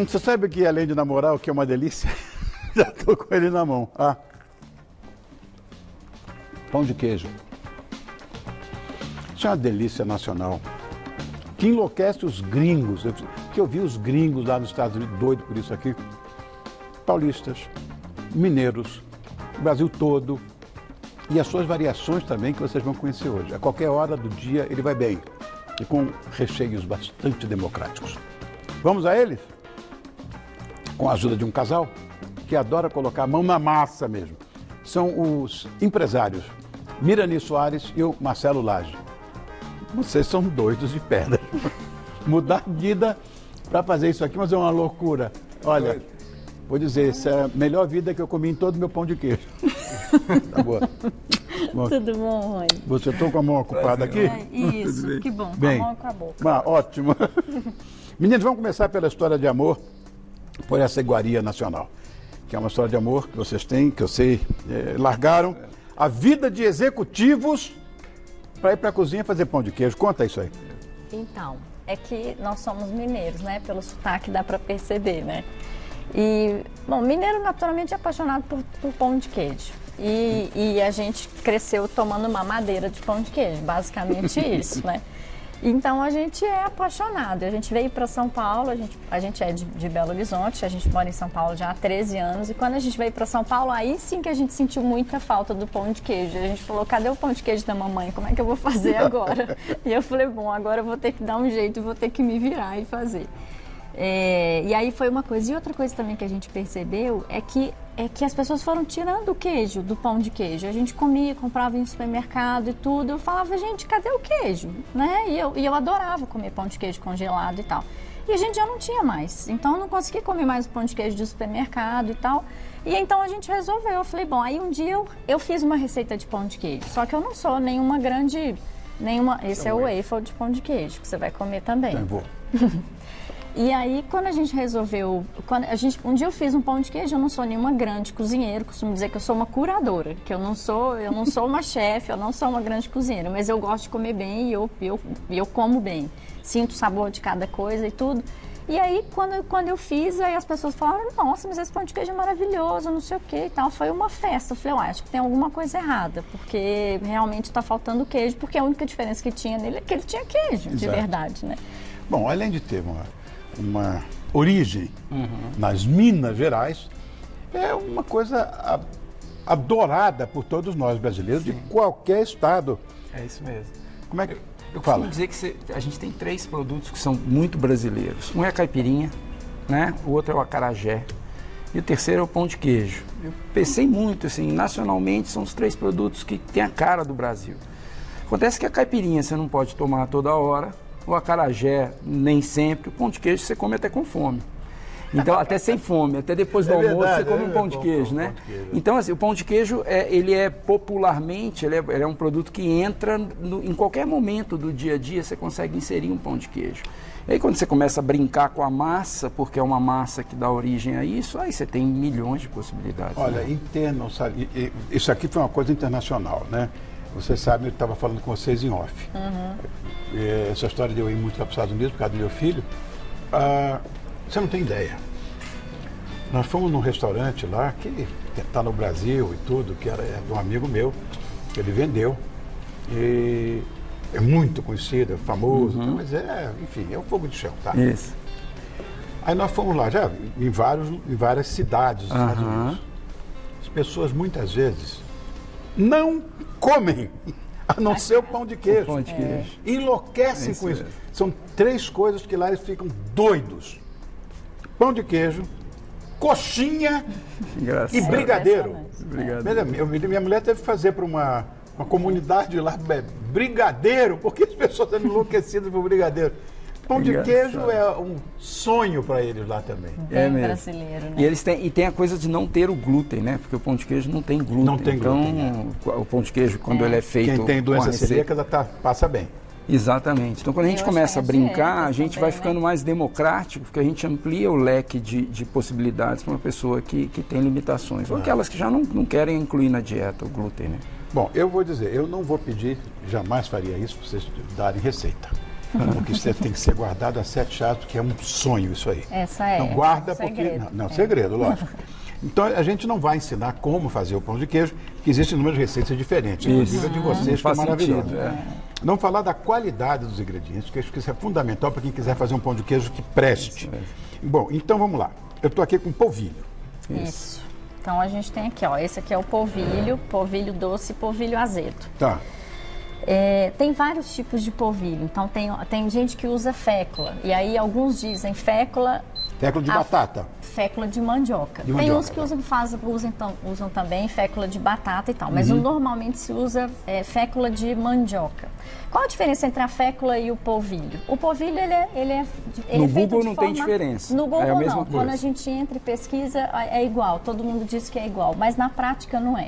Você sabe que além de namorar, o que é uma delícia? Já estou com ele na mão. Ah. Pão de queijo. Isso é uma delícia nacional. Que enlouquece os gringos. Que eu vi os gringos lá nos Estados Unidos doidos por isso aqui. Paulistas, mineiros, o Brasil todo. E as suas variações também que vocês vão conhecer hoje. A qualquer hora do dia ele vai bem. E com recheios bastante democráticos. Vamos a eles? Com a ajuda de um casal que adora colocar a mão na massa mesmo. São os empresários Mirani Soares e o Marcelo Lage. Vocês são doidos de pedra. Mudar de vida para fazer isso aqui, mas é uma loucura. Olha, vou dizer, essa é a melhor vida que eu comi em todo o meu pão de queijo. Tá boa. Bom, tudo bom, Rony? você estou com a mão ocupada aqui? Isso, que bom. Bem, a mão com a boca. Ótimo. Meninos, vamos começar pela história de amor por essa iguaria nacional. Que é uma história de amor que vocês têm, que eu sei, largaram a vida de executivos para ir para a cozinha fazer pão de queijo. Conta isso aí. Então, é que nós somos mineiros, né? Pelo sotaque dá para perceber, né? E, bom, mineiro naturalmente é apaixonado por pão de queijo. E a gente cresceu tomando mamadeira de pão de queijo, basicamente isso, né? Então a gente é apaixonado. A gente veio para São Paulo, a gente é de Belo Horizonte, a gente mora em São Paulo já há 13 anos. E quando a gente veio para São Paulo, aí sim que a gente sentiu muita falta do pão de queijo. A gente falou, cadê o pão de queijo da mamãe? Como é que eu vou fazer agora? E eu falei, bom, agora eu vou ter que dar um jeito, vou ter que me virar e fazer. E aí foi uma coisa. E outra coisa também que a gente percebeu é que as pessoas foram tirando o queijo do pão de queijo. A gente comia, comprava em supermercado e tudo. Eu falava, gente, cadê o queijo? Né? E eu adorava comer pão de queijo congelado e tal. E a gente já não tinha mais. Então eu não conseguia comer mais o pão de queijo de supermercado e tal. E então a gente resolveu. Eu falei, bom, aí um dia eu fiz uma receita de pão de queijo. Só que eu não sou nenhuma grande... Esse é o waffle de pão de queijo, que você vai comer também. Eu vou. E aí, quando a gente resolveu... um dia eu fiz um pão de queijo, eu não sou nenhuma grande cozinheira, costumo dizer que eu sou uma curadora, que eu não sou uma chefe, eu não sou uma grande cozinheira, mas eu gosto de comer bem e eu como bem. Sinto o sabor de cada coisa e tudo. E aí, quando eu fiz, aí as pessoas falaram, nossa, mas esse pão de queijo é maravilhoso, não sei o que e tal. Foi uma festa. Eu falei, acho que tem alguma coisa errada, porque realmente está faltando queijo, porque a única diferença que tinha nele é que ele tinha queijo, de verdade, né? Bom, além de ter uma origem nas Minas Gerais, é uma coisa adorada por todos nós brasileiros. Sim. De qualquer estado. É isso mesmo. Como é que... Eu costumo dizer que a gente tem 3 produtos que são muito brasileiros. Um é a caipirinha, né? O outro é o acarajé e o terceiro é o pão de queijo. Eu pensei muito, assim, nacionalmente são os 3 produtos que têm a cara do Brasil. Acontece que a caipirinha você não pode tomar toda hora, o acarajé nem sempre, o pão de queijo você come até com fome. Então, até sem fome, até depois do almoço você come um pão de queijo, né? Então, assim, o pão de queijo, ele é popularmente, ele é um produto que entra em qualquer momento do dia a dia, você consegue inserir um pão de queijo. E aí, quando você começa a brincar com a massa, porque é uma massa que dá origem a isso, aí você tem milhões de possibilidades. Olha, né? Isso aqui foi uma coisa internacional, né? Você sabe, eu estava falando com vocês em off. Essa história de eu ir muito lá para os Estados Unidos por causa do meu filho. Você não tem ideia. Nós fomos num restaurante lá, que está no Brasil e tudo, que era de um amigo meu, que ele vendeu. E é muito conhecido, é famoso, mas enfim, é o fogo de chão, tá? Isso. Aí nós fomos lá, já em várias cidades dos Estados Unidos. As pessoas muitas vezes não comem, a não ser o pão de queijo. Pão de queijo. Enlouquecem com isso. São 3 coisas que lá eles ficam doidos. Pão de queijo, coxinha e brigadeiro. Minha mulher teve que fazer para uma comunidade lá, brigadeiro, porque as pessoas estão enlouquecidas por brigadeiro. Pão de queijo é um sonho para eles lá também. Bem brasileiro, né? E eles tem a coisa de não ter o glúten, né? Porque o pão de queijo não tem glúten. Não tem glúten. Então, o pão de queijo, quando ele é feito... Quem tem doença celíaca passa bem. Exatamente. Então, quando a gente começa a brincar, a gente vai ficando mais democrático, porque a gente amplia o leque de possibilidades para uma pessoa que tem limitações. Ou aquelas que já não querem incluir na dieta o glúten, né? Bom, eu vou dizer, eu não vou pedir, jamais faria isso, para vocês darem receita. Porque isso tem que ser guardado a 7 chaves, porque é um sonho isso aí. Essa é. Então guarda um porque... segredo. Não, segredo, lógico. Então a gente não vai ensinar como fazer o pão de queijo, porque existem inúmeras receitas diferentes, inclusive a de vocês, que é maravilhosa. Não falar da qualidade dos ingredientes, que acho que isso é fundamental para quem quiser fazer um pão de queijo que preste. Bom, então vamos lá. Eu estou aqui com polvilho. Isso. Então a gente tem aqui, ó, esse aqui é o polvilho doce e polvilho azedo. Tá. Tem vários tipos de polvilho, então tem gente que usa fécula, e aí alguns dizem fécula... Fécula de batata. Fécula de mandioca. De tem mandioca, uns que usam também fécula de batata e tal, mas normalmente se usa fécula de mandioca. Qual a diferença entre a fécula e o polvilho? O polvilho, ele é no feito Google de não forma... tem diferença. No Google é a mesma não. coisa. Quando a gente entra e pesquisa, é igual. Todo mundo diz que é igual, mas na prática não é.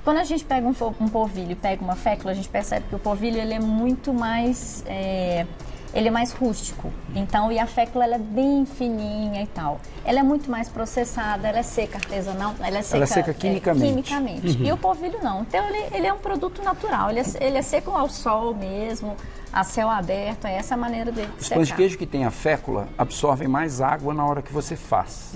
Quando a gente pega um polvilho e pega uma fécula, a gente percebe que o polvilho ele é muito mais... ele é mais rústico, então, e a fécula ela é bem fininha e tal. Ela é muito mais processada, ela é seca artesanal, ela é seca quimicamente. E o polvilho não. Então, ele é um produto natural, ele é seco ao sol mesmo, a céu aberto, é essa a maneira dele de Os secar. pães de queijo que tem a fécula absorvem mais água na hora que você faz.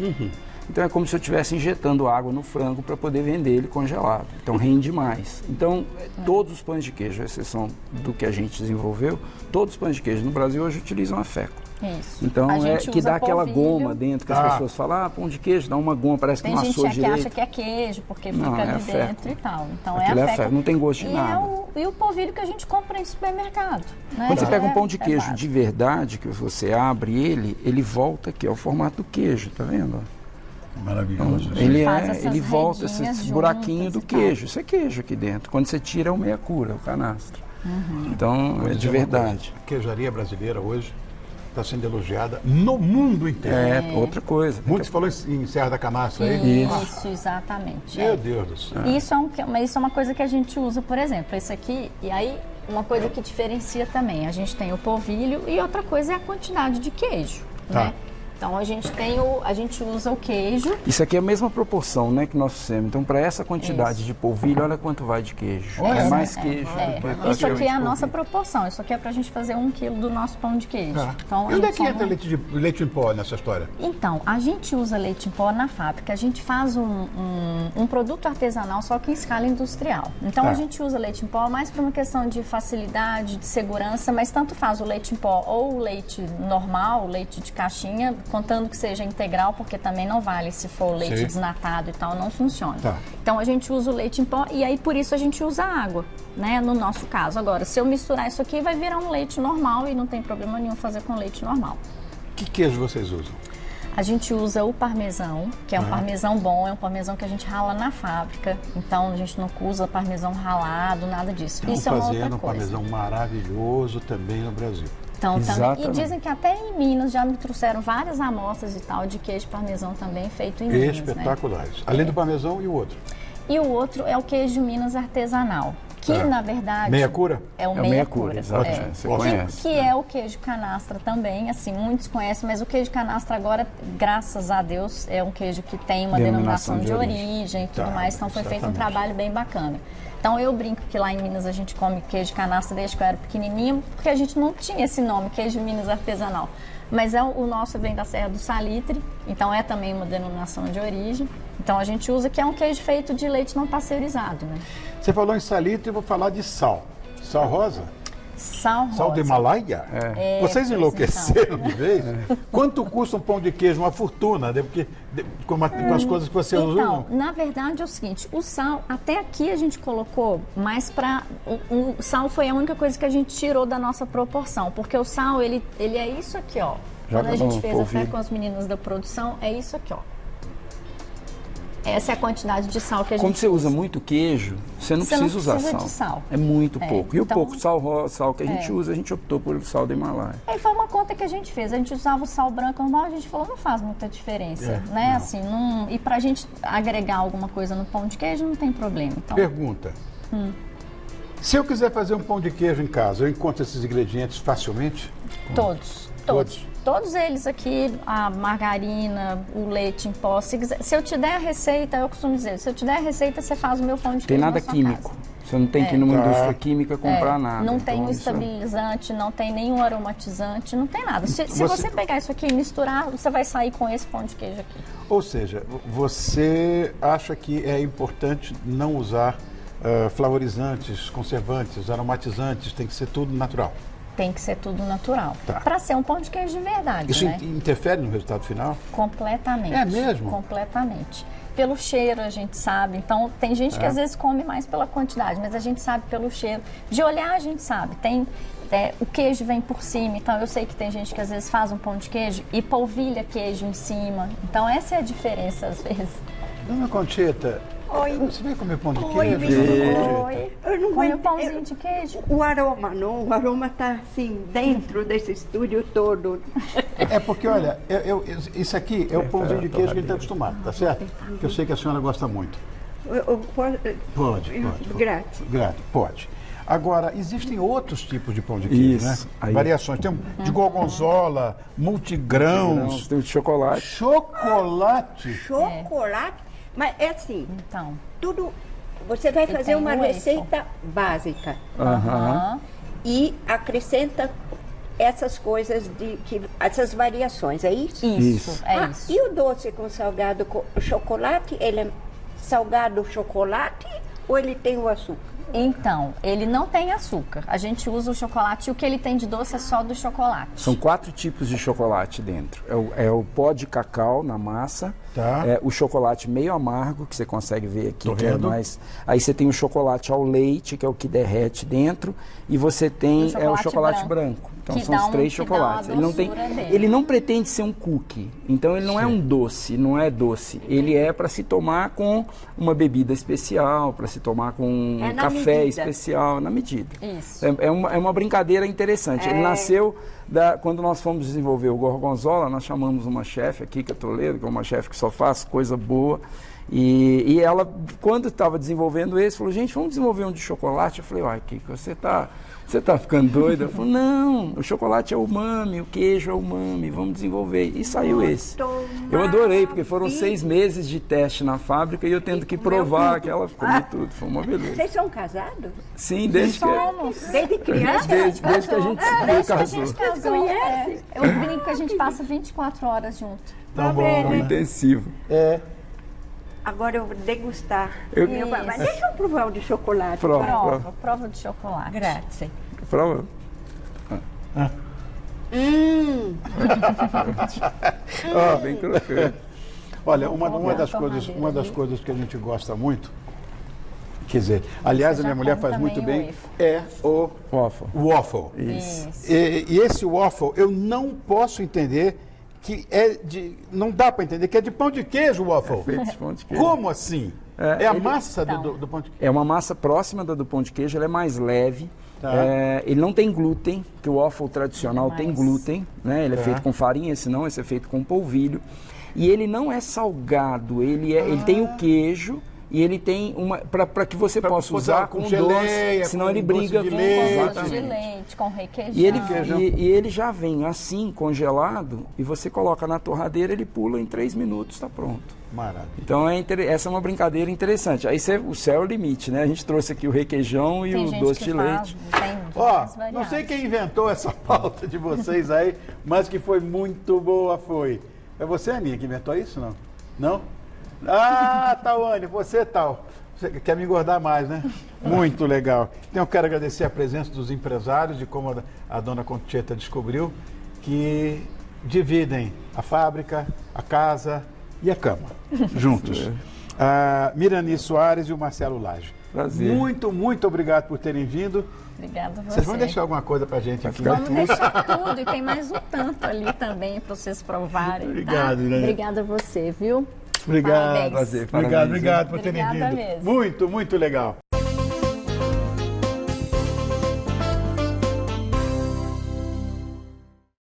Então é como se eu estivesse injetando água no frango para poder vender ele congelado. Então rende mais. Então todos os pães de queijo, à exceção do que a gente desenvolveu, todos os pães de queijo no Brasil hoje utilizam a fécula. Isso. Então que dá aquela polvilho. goma dentro que as pessoas falam, pão de queijo, dá uma goma, parece que Tem não gente assou que direito. acha que é queijo, porque Não, fica é a ali fécula. dentro e tal. Então Aquilo é a é fécula, não tem gosto de nada. E o polvilho que a gente compra em supermercado. Né? Quando você pega um pão de queijo básico. de verdade, que você abre ele volta aqui, é o formato do queijo, tá vendo? Maravilhoso. Ele volta redinhas esses buraquinhos do juntas e tal. queijo. Isso é queijo aqui dentro. Quando você tira é o meia cura, o canastro. Então é de verdade. A queijaria brasileira hoje está sendo elogiada no mundo inteiro. É outra coisa. Muitos falou em Serra da Canastra aí. Isso, exatamente. Meu Deus do céu. Isso é uma coisa que a gente usa, por exemplo, esse aqui, e aí uma coisa que diferencia também, a gente tem o polvilho e outra coisa é a quantidade de queijo, né? Então a gente usa o queijo. Isso aqui é a mesma proporção, né, que nós fizemos. Então para essa quantidade de polvilho, olha quanto vai de queijo. É mais queijo. do que Isso aqui é a polvilho. nossa proporção. Isso aqui é pra gente fazer 1 quilo do nosso pão de queijo. Então, E onde é que entra leite em pó nessa história? Então, a gente usa leite em pó na fábrica. A gente faz um produto artesanal, só que em escala industrial. Então, a gente usa leite em pó mais por uma questão de facilidade, de segurança, mas tanto faz o leite em pó ou o leite normal, o leite de caixinha, contando que seja integral, porque também não vale se for leite desnatado e tal, não funciona. Então, a gente usa o leite em pó e aí, por isso, a gente usa água, né, no nosso caso. Agora, se eu misturar isso aqui, vai virar um leite normal e não tem problema nenhum fazer com leite normal. Que queijo vocês usam? A gente usa o parmesão, que é um parmesão bom, é um parmesão que a gente rala na fábrica. Então, a gente não usa parmesão ralado, nada disso. Estão Isso é uma outra fazendo um coisa. parmesão maravilhoso também no Brasil. Então, também, e Exatamente. dizem que até em Minas já me trouxeram várias amostras e tal de queijo parmesão também feito em Minas, né? Espetaculares. Além do parmesão e o outro. E o outro é o queijo Minas artesanal, que na verdade... Meia cura? É o É o meia meia cura. cura, exatamente. Você conhece. Que é o queijo canastra também, assim, muitos conhecem, mas o queijo canastra agora, graças a Deus, é um queijo que tem uma denominação de origem e tudo mais, então foi feito um trabalho bem bacana. Então eu brinco que lá em Minas a gente come queijo canastra desde que eu era pequenininha, porque a gente não tinha esse nome, queijo Minas artesanal. Mas o nosso vem da Serra do Salitre, então é também uma denominação de origem. Então a gente usa que é um queijo feito de leite não pasteurizado, né? Você falou em salitre, eu vou falar de sal. Sal rosa? Sal rosa. Sal do Himalaia? Vocês enlouqueceram de vez? Quanto custa um pão de queijo? Uma fortuna, né? Porque com as coisas que você usa. Então, na verdade é o seguinte, o sal, até aqui a gente colocou, mas o sal foi a única coisa que a gente tirou da nossa proporção, porque o sal, ele é isso aqui, ó. Quando a gente fez até com as meninas da produção, é isso aqui, ó. Essa é a quantidade de sal que a gente Como você usa muito queijo, você não precisa usar precisa sal. de sal. É muito pouco. E o então- pouco sal que a gente usa, a gente optou por sal do Himalaia. Aí foi uma conta que a gente fez. A gente usava o sal branco normal, a gente falou, não faz muita diferença, né? não. Assim, e pra gente agregar alguma coisa no pão de queijo, não tem problema. Então, Pergunta. Se eu quiser fazer um pão de queijo em casa, eu encontro esses ingredientes facilmente? Todos eles aqui, a margarina, o leite em pó. Se eu te der a receita, eu costumo dizer, se eu te der a receita, você faz o meu pão de Tem queijo nada na sua químico. casa. Você não tem que ir numa indústria química comprar É, nada. não tem Então, um isso é- estabilizante, não tem nenhum aromatizante, não tem nada. Se você pegar isso aqui e misturar, você vai sair com esse pão de queijo aqui. Ou seja, você acha que é importante não usar flavorizantes, conservantes, aromatizantes, tem que ser tudo natural. Tem que ser tudo natural. Tá. Para ser um pão de queijo de verdade, Isso né? interfere no resultado final? Completamente. É mesmo? Completamente. Pelo cheiro a gente sabe. Então, tem gente que às vezes come mais pela quantidade, mas a gente sabe pelo cheiro. De olhar a gente sabe. O queijo vem por cima, então eu sei que tem gente que às vezes faz um pão de queijo e polvilha queijo em cima. Então, essa é a diferença às vezes. Dona Conchita, Oi. você veio comer pão de Oi, queijo? menina. Dona Conchita? Oi. Eu não Come um aguento- pãozinho de queijo. O aroma, não? O aroma está assim, dentro desse estúdio todo. É porque, olha, isso aqui é o pãozinho de queijo que a gente está acostumado, tá certo? Que eu sei que a senhora gosta muito. Pode. Grátis. Grato, pode. Agora, existem outros tipos de pão de queijo, Isso, né? aí. Variações. Tem de gorgonzola, multigrãos, Tem o de chocolate. chocolate. Chocolate. Mas é assim, Então, tudo. Você vai fazer tem uma o waffle. receita básica Aham. e acrescenta essas coisas essas variações, é isso? isso. É isso. E o doce com salgado com chocolate, ele é salgado chocolate ou ele tem o açúcar? Então, ele não tem açúcar. A gente usa o chocolate e o que ele tem de doce é só do chocolate. São 4 tipos de chocolate dentro. É o pó de cacau na massa, Tá. o chocolate meio amargo, que você consegue ver aqui, Tô que é vendo. mais. Aí você tem o chocolate ao leite, que é o que derrete dentro, e você tem O o chocolate chocolate branco, branco. Então que são dá os um- 3 que dá chocolates. a Ele não tem, doçura dele. ele não pretende ser um cookie. Então ele não é um doce, não é doce. Ele é para se tomar com uma bebida especial, para se tomar com um É na café medida. especial, na medida. Isso. É uma brincadeira interessante. Ele nasceu quando nós fomos desenvolver o Gorgonzola, nós chamamos uma chefe aqui, que é Toledo, que é uma chefe que só faz coisa boa. E ela, quando estava desenvolvendo esse, falou, gente, vamos desenvolver um de chocolate. Eu falei, uai, Kiko, você tá ficando doida? Ela falou, não, o chocolate é umami, o queijo é umami, vamos desenvolver. E saiu esse. Eu adorei, porque foram 6 meses de teste na fábrica e eu tendo que provar que ela comi tudo. Foi uma beleza. Vocês são casados? Sim, desde que Desde criança? desde que a gente se Desde que a casou. gente casou, eu brinco que a gente passa 24 horas junto. Tá bom, Foi né? intensivo. É. Agora eu vou degustar. Eu- Mas deixa eu provar o de chocolate. Prova. Prova de chocolate. Grátis. Prova. Ó, bem crocante. Olha, uma das a coisas, tomadeira uma das ali. coisas que a gente gosta muito, quer dizer, aliás, Você a minha já mulher come faz também muito o bem, waffle. é o Waffle. waffle. Isso. Isso. E esse waffle, eu não posso entender que não dá para entender que é de pão de queijo o waffle. Feito de pão de queijo. Como assim? É a ele- massa Então. do pão de queijo. É uma massa próxima da do pão de queijo, ela é mais leve. Tá. Ele não tem glúten, que o waffle tradicional Ele é tem mais- glúten, né? Ele é Tá. feito com farinha, esse não, esse é feito com polvilho. E ele não é salgado, ele tem o queijo e ele tem para que você possa usar com geleia, doce, senão com ele doce briga de com leite. Com doce de exatamente. leite, com requeijão. E ele já vem assim, congelado, e você coloca na torradeira, ele pula em 3 minutos, está pronto. Maravilha. Então essa é uma brincadeira interessante. Aí o céu é o limite, né? A gente trouxe aqui o requeijão e Tem o gente doce que de faz, leite. tem Ó, várias não sei variadas. quem inventou essa pauta de vocês aí, mas que foi muito boa, foi. É você, Aninha, que inventou isso, não? Não? Ah, Tawane, você tal. Você quer me engordar mais, né? Muito legal. Então eu quero agradecer a presença dos empresários, de como a dona Conchita descobriu, que dividem a fábrica, a casa e a cama, juntos. A Mirani Soares e o Marcelo Lage. Prazer. Muito obrigado por terem vindo. Obrigada a você. Vocês vão deixar alguma coisa pra gente aqui? ficar Vamos deixar tudo e tem mais um tanto ali também para vocês provarem. Obrigado, tá? né? Obrigada a você, viu? Obrigado. Parabéns. Prazer, parabéns, Obrigado por terem Obrigada vindo. mesmo. Muito legal.